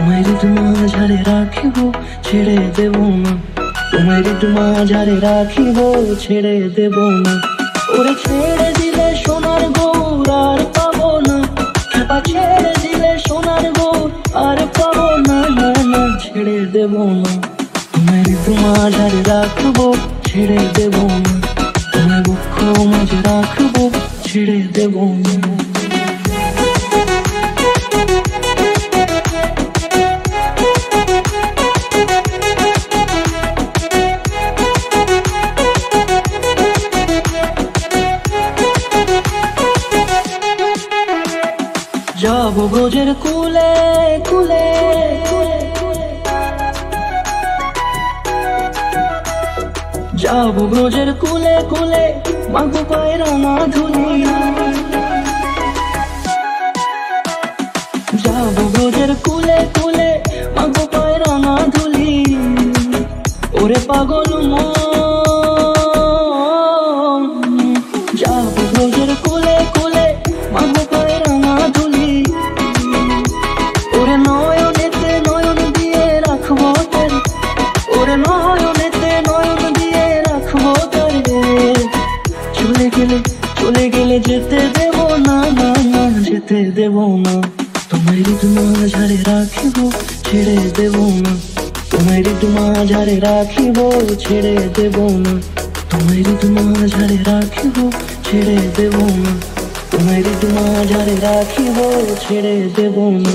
তোমায় মাঝারে রাখিব ছেড়ে দেব না, তোমায় মাঝারে রাখিব ছেড়ে দেব না। ওরে ছেড়ে দিলে সোনার গৌর আর পাবো না, খেপা ছেড়ে দিলে সোনার গৌর আর পাবো না, না না ছেড়ে দেব না। তোমায় মাঝারে রাখবো ছেড়ে দেব না, তোমায় বক্ষ মাঝে রাখবো ছেড়ে দেব না। যাব ব্রজের কুলে কুলে, যাব ব্রজের কুলে কুলে, মাগো পায়ের রাঙা ধুলি। যাব ব্রজের কুলে কুলে, মাগো পায়ের রাঙা ধুলি। ওরে পাগল মন, যাব ব্রজের কুলে কুলে, মাগো পায়ের রাঙা ধুলি। ওরে নয়নেতে নয়ন দিয়ে রাখবো তারে, ওরে নয়নেতে নয়ন দিয়ে রাখবো তারে। চলে গেলে চলে গেলে যেতে দেব না, না না যেতে দেব না। তোমায় মাঝারে রাখিব ছেড়ে দেব না, তোমায় মাঝারে রাখিব ছেড়ে দেব না। তোমায় মাঝারে রাখিব ছেড়ে দেব না, তোমায় মাঝারে রাখিব ছেড়ে দেব না।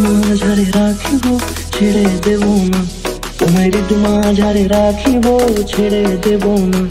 মাঝারে রাখিব ছেড়ে দেব না, তোমায় মাঝারে রাখিব ছেড়ে দেব না।